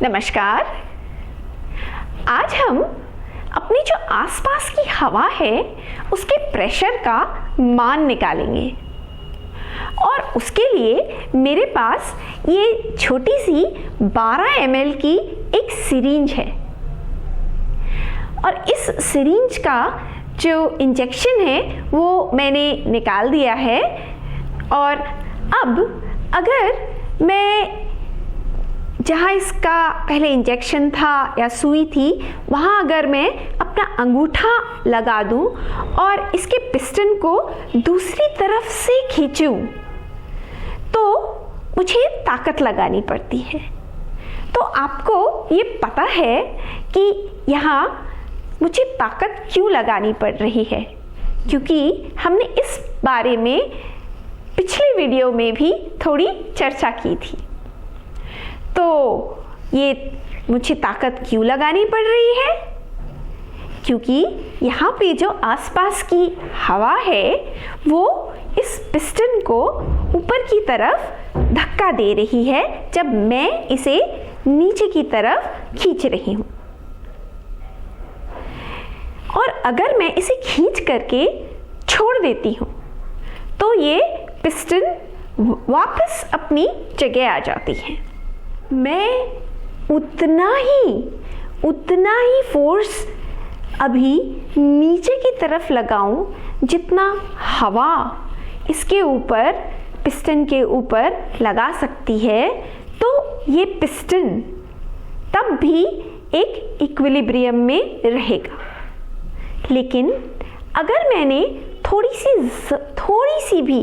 नमस्कार। आज हम अपनी जो आसपास की हवा है उसके प्रेशर का मान निकालेंगे और उसके लिए मेरे पास ये छोटी सी 12 ml की एक सिरिंज है और इस सिरिंज का जो इंजेक्शन है वो मैंने निकाल दिया है। और अब अगर मैं जहाँ इसका पहले इंजेक्शन था या सुई थी वहाँ अगर मैं अपना अंगूठा लगा दूँ और इसके पिस्टन को दूसरी तरफ से खींचूँ तो मुझे ताकत लगानी पड़ती है। तो आपको ये पता है कि यहाँ मुझे ताकत क्यों लगानी पड़ रही है, क्योंकि हमने इस बारे में पिछले वीडियो में भी थोड़ी चर्चा की थी। तो ये मुझे ताकत क्यों लगानी पड़ रही है, क्योंकि यहाँ पे जो आसपास की हवा है वो इस पिस्टन को ऊपर की तरफ धक्का दे रही है जब मैं इसे नीचे की तरफ खींच रही हूँ। और अगर मैं इसे खींच करके छोड़ देती हूँ तो ये पिस्टन वापस अपनी जगह आ जाती है। मैं उतना ही फोर्स अभी नीचे की तरफ लगाऊं जितना हवा इसके ऊपर पिस्टन के ऊपर लगा सकती है, तो ये पिस्टन तब भी एक इक्विलिब्रियम में रहेगा। लेकिन अगर मैंने थोड़ी सी भी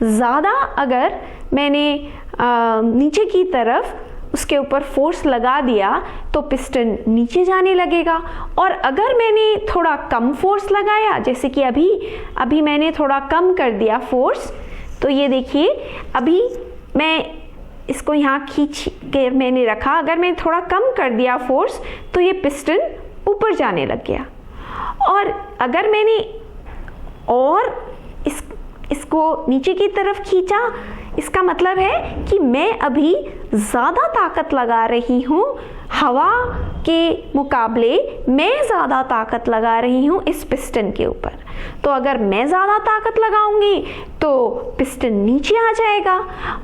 ज़्यादा अगर मैंने नीचे की तरफ उसके ऊपर फोर्स लगा दिया तो पिस्टन नीचे जाने लगेगा। और अगर मैंने थोड़ा कम फोर्स लगाया, जैसे कि अभी मैंने थोड़ा कम कर दिया फोर्स, तो ये देखिए अभी मैं इसको यहाँ खींच के मैंने रखा, अगर मैंने थोड़ा कम कर दिया फोर्स तो ये पिस्टन ऊपर जाने लग गया। और अगर मैंने और इसको नीचे की तरफ खींचा, इसका मतलब है कि मैं अभी ज़्यादा ताकत लगा रही हूँ, हवा के मुकाबले मैं ज़्यादा ताकत लगा रही हूँ इस पिस्टन के ऊपर। तो अगर मैं ज़्यादा ताकत लगाऊंगी तो पिस्टन नीचे आ जाएगा,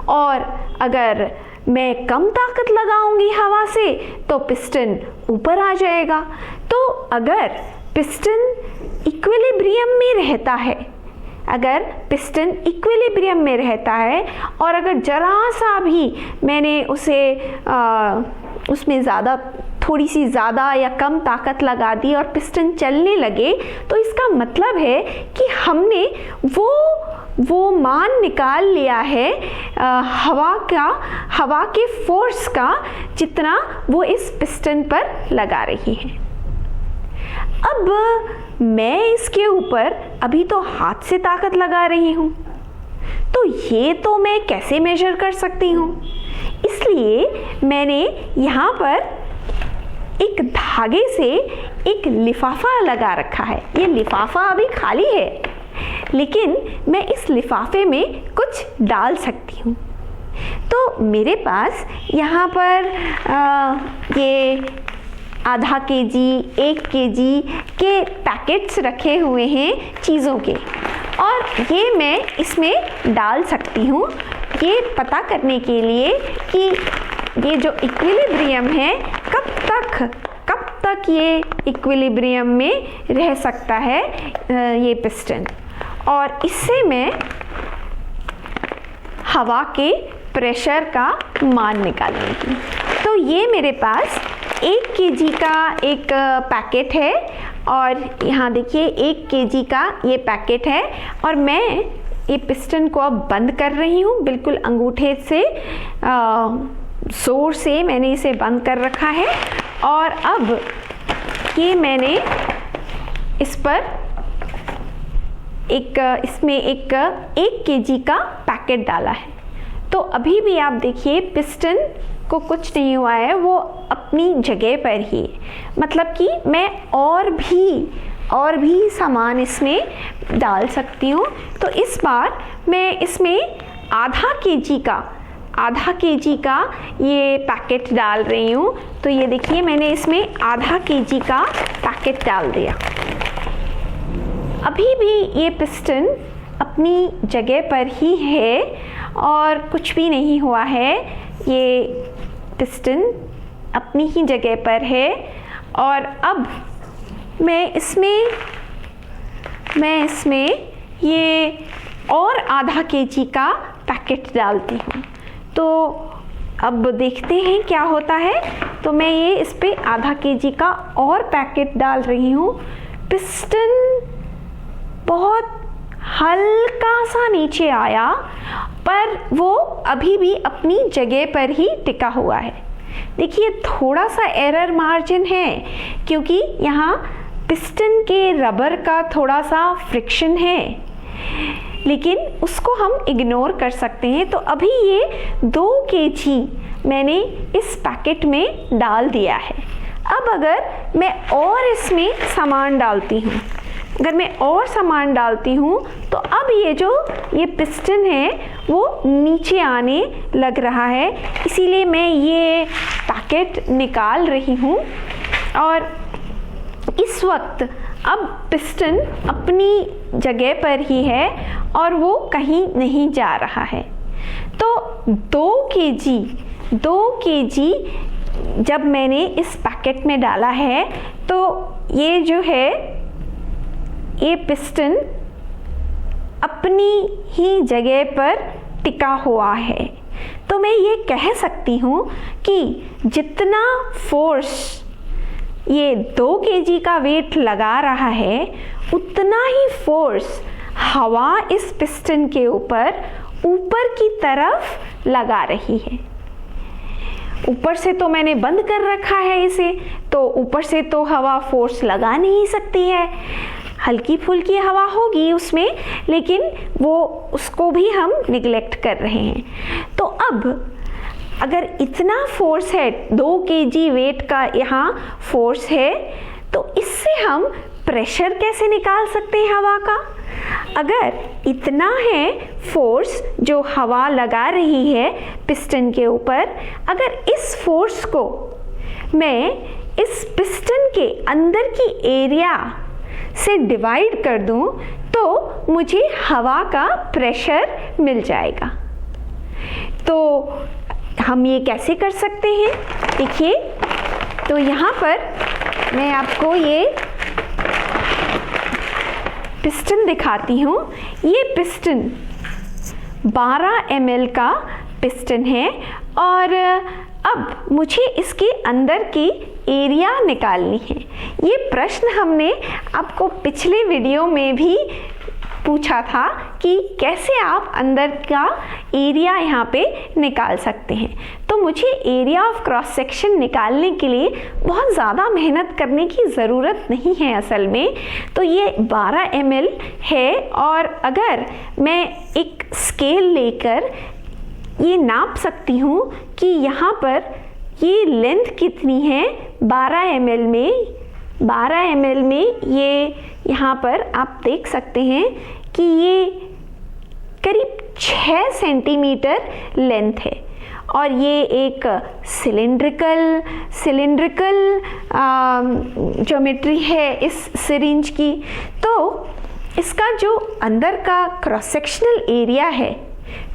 और अगर मैं कम ताकत लगाऊंगी हवा से तो पिस्टन ऊपर आ जाएगा। तो अगर पिस्टन इक्विलिब्रियम में रहता है और अगर जरा सा भी मैंने उसमें थोड़ी सी ज़्यादा या कम ताकत लगा दी और पिस्टन चलने लगे, तो इसका मतलब है कि हमने वो मान निकाल लिया है हवा के फोर्स का जितना वो इस पिस्टन पर लगा रही है। अब मैं इसके ऊपर अभी तो हाथ से ताकत लगा रही हूँ, तो ये तो मैं कैसे मेजर कर सकती हूँ? इसलिए मैंने यहाँ पर एक धागे से एक लिफाफा लगा रखा है। ये लिफाफा अभी खाली है, लेकिन मैं इस लिफाफे में कुछ डाल सकती हूँ। तो मेरे पास यहाँ पर ये आधा केजी 1 केजी के पैकेट्स रखे हुए हैं चीज़ों के, और ये मैं इसमें डाल सकती हूँ ये पता करने के लिए कि ये जो इक्विलिब्रियम है कब तक ये इक्विलिब्रियम में रह सकता है ये पिस्टन, और इससे मैं हवा के प्रेशर का मान निकालूंगी। तो ये मेरे पास 1 केजी का एक पैकेट है, और यहाँ देखिए 1 केजी का ये पैकेट है, और मैं ये पिस्टन को अब बंद कर रही हूँ बिल्कुल अंगूठे से, जोर से मैंने इसे बंद कर रखा है। और अब ये मैंने इस पर इसमें एक 1 केजी का पैकेट डाला है। तो अभी भी आप देखिए पिस्टन को कुछ नहीं हुआ है, वो अपनी जगह पर ही है। मतलब कि मैं और भी सामान इसमें डाल सकती हूँ। तो इस बार मैं इसमें आधा केजी का आधा केजी का ये पैकेट डाल रही हूँ। तो ये देखिए मैंने इसमें आधा केजी का पैकेट डाल दिया। अभी भी ये पिस्टन अपनी जगह पर ही है और कुछ भी नहीं हुआ है। ये पिस्टन अपनी ही जगह पर है और अब मैं इसमें ये और आधा केजी का पैकेट डालती हूँ। तो अब देखते हैं क्या होता है। तो मैं ये इस पे आधा केजी का और पैकेट डाल रही हूँ। पिस्टन बहुत हल्का सा नीचे आया पर वो अभी भी अपनी जगह पर ही टिका हुआ है। देखिए थोड़ा सा एरर मार्जिन है क्योंकि यहाँ पिस्टन के रबर का थोड़ा सा फ्रिक्शन है, लेकिन उसको हम इग्नोर कर सकते हैं। तो अभी ये 2 केजी मैंने इस पैकेट में डाल दिया है। अब अगर मैं और इसमें सामान डालती हूँ, तो अब ये पिस्टन है वो नीचे आने लग रहा है। इसीलिए मैं ये पैकेट निकाल रही हूँ और इस वक्त अब पिस्टन अपनी जगह पर ही है और वो कहीं नहीं जा रहा है। तो 2 केजी जब मैंने इस पैकेट में डाला है तो ये जो है ये पिस्टन अपनी ही जगह पर टिका हुआ है। तो मैं ये कह सकती हूँ कि जितना फोर्स ये 2 केजी का वेट लगा रहा है उतना ही फोर्स हवा इस पिस्टन के ऊपर की तरफ लगा रही है। ऊपर से तो मैंने बंद कर रखा है इसे, तो ऊपर से तो हवा फोर्स लगा नहीं सकती है। हल्की फुल्की हवा होगी उसमें, लेकिन उसको भी हम निगलेक्ट कर रहे हैं। तो अब अगर इतना फोर्स है, 2 केजी वेट का यहाँ फोर्स है, तो इससे हम प्रेशर कैसे निकाल सकते हैं हवा का? अगर इतना है फोर्स जो हवा लगा रही है पिस्टन के ऊपर, अगर इस फोर्स को मैं इस पिस्टन के अंदर की एरिया से डिवाइड कर दूं तो मुझे हवा का प्रेशर मिल जाएगा। तो हम ये कैसे कर सकते हैं? देखिए, तो यहाँ पर मैं आपको ये पिस्टन दिखाती हूँ। ये पिस्टन 12 ml का पिस्टन है और अब मुझे इसके अंदर की एरिया निकालनी है। ये प्रश्न हमने आपको पिछले वीडियो में भी पूछा था कि कैसे आप अंदर का एरिया यहाँ पे निकाल सकते हैं। तो मुझे एरिया ऑफ क्रॉस सेक्शन निकालने के लिए बहुत ज़्यादा मेहनत करने की ज़रूरत नहीं है असल में। तो ये 12 ml है और अगर मैं एक स्केल लेकर ये नाप सकती हूँ कि यहाँ पर ये लेंथ कितनी है 12 ml में ये यहाँ पर आप देख सकते हैं कि ये करीब 6 सेंटीमीटर लेंथ है और ये एक सिलिंड्रिकल ज्योमेट्री है इस सिरिंज की। तो इसका जो अंदर का क्रॉस सेक्शनल एरिया है,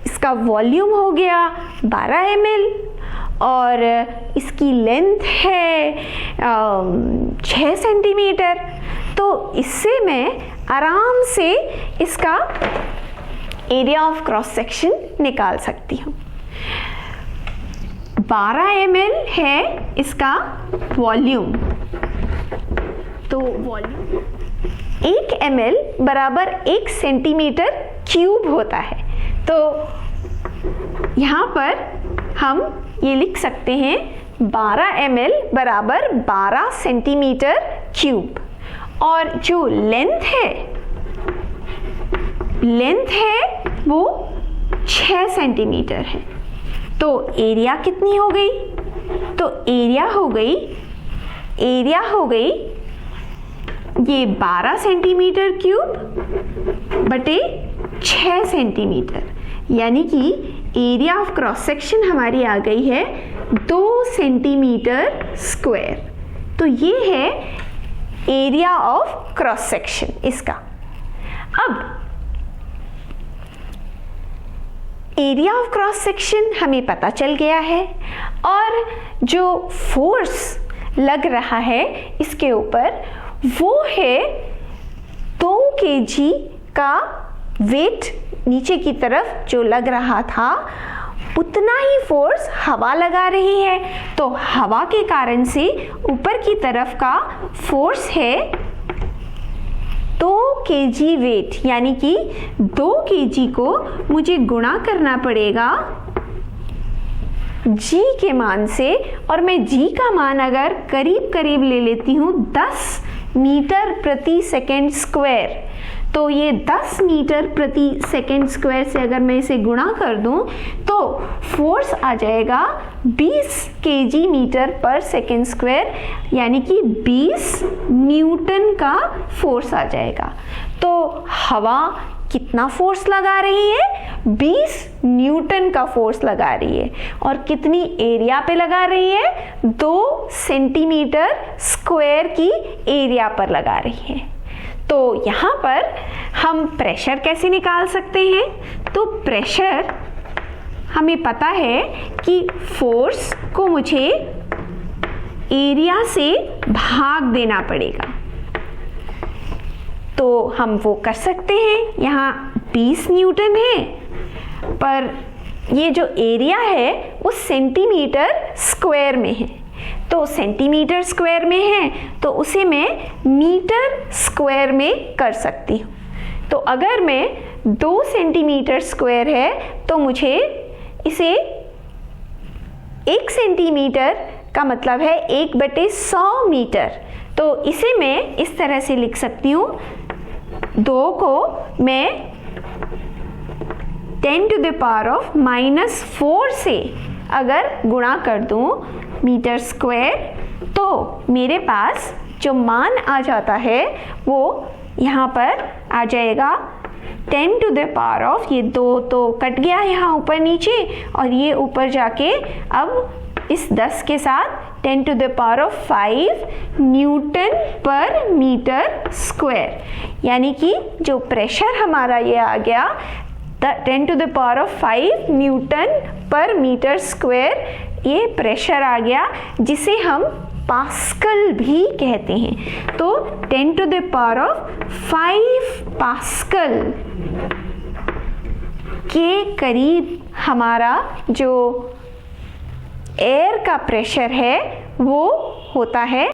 इसका वॉल्यूम हो गया 12 ml और इसकी लेंथ है 6 सेंटीमीटर। तो इससे मैं आराम से इसका एरिया ऑफ क्रॉस सेक्शन निकाल सकती हूँ। 12 ml है इसका वॉल्यूम। तो वॉल्यूम 1 ml बराबर 1 सेंटीमीटर क्यूब होता है। तो यहाँ पर हम ये लिख सकते हैं 12 ml बराबर 12 सेंटीमीटर क्यूब और जो लेंथ है वो 6 सेंटीमीटर है। तो एरिया कितनी हो गई? तो एरिया हो गई ये 12 सेंटीमीटर क्यूब बटे 6 सेंटीमीटर, यानी कि एरिया ऑफ क्रॉस सेक्शन हमारी आ गई है 2 सेंटीमीटर स्क्वायर। तो ये है एरिया ऑफ क्रॉस सेक्शन इसका। अब एरिया ऑफ क्रॉस सेक्शन हमें पता चल गया है, और जो फोर्स लग रहा है इसके ऊपर वो है 2 kg का वेट नीचे की तरफ जो लग रहा था, उतना ही फोर्स हवा लगा रही है। तो हवा के कारण से ऊपर की तरफ का फोर्स है 2 kg वेट, यानी कि 2 kg को मुझे गुणा करना पड़ेगा g के मान से, और मैं g का मान अगर करीब करीब ले लेती हूँ 10 मीटर प्रति सेकेंड स्क्वायर, तो ये 10 मीटर प्रति सेकेंड स्क्वायर से अगर मैं इसे गुणा कर दूं तो फोर्स आ जाएगा 20 kg मीटर पर सेकेंड स्क्वायर, यानी कि 20 न्यूटन का फोर्स आ जाएगा। तो हवा कितना फोर्स लगा रही है? 20 न्यूटन का फोर्स लगा रही है, और कितनी एरिया पे लगा रही है? 2 सेंटीमीटर स्क्वायर की एरिया पर लगा रही है। तो यहाँ पर हम प्रेशर कैसे निकाल सकते हैं? तो प्रेशर हमें पता है कि फोर्स को मुझे एरिया से भाग देना पड़ेगा, तो हम वो कर सकते हैं। यहाँ 20 न्यूटन है, पर ये जो एरिया है वो सेंटीमीटर स्क्वायर में है, तो सेंटीमीटर स्क्वायर में है तो उसे मैं मीटर स्क्वायर में कर सकती हूँ। तो अगर मैं 2 सेंटीमीटर स्क्वायर है तो मुझे इसे 1 सेंटीमीटर का मतलब है 1/100 मीटर, तो इसे मैं इस तरह से लिख सकती हूँ। 2 को मैं 10⁻⁻4 से अगर गुणा कर दूँ मीटर स्क्वायर, तो मेरे पास जो मान आ जाता है वो यहाँ पर आ जाएगा 10⁻, ये 2 तो कट गया यहाँ ऊपर नीचे, और ये ऊपर जाके अब इस 10 के साथ 10⁵ न्यूटन पर मीटर स्क्वायर, यानी कि जो प्रेशर हमारा ये आ गया 10⁵ न्यूटन पर मीटर स्क्वायर, ये प्रेशर आ गया जिसे हम पास्कल भी कहते हैं। तो 10⁵ पास्कल के करीब हमारा जो एयर का प्रेशर है वो होता है।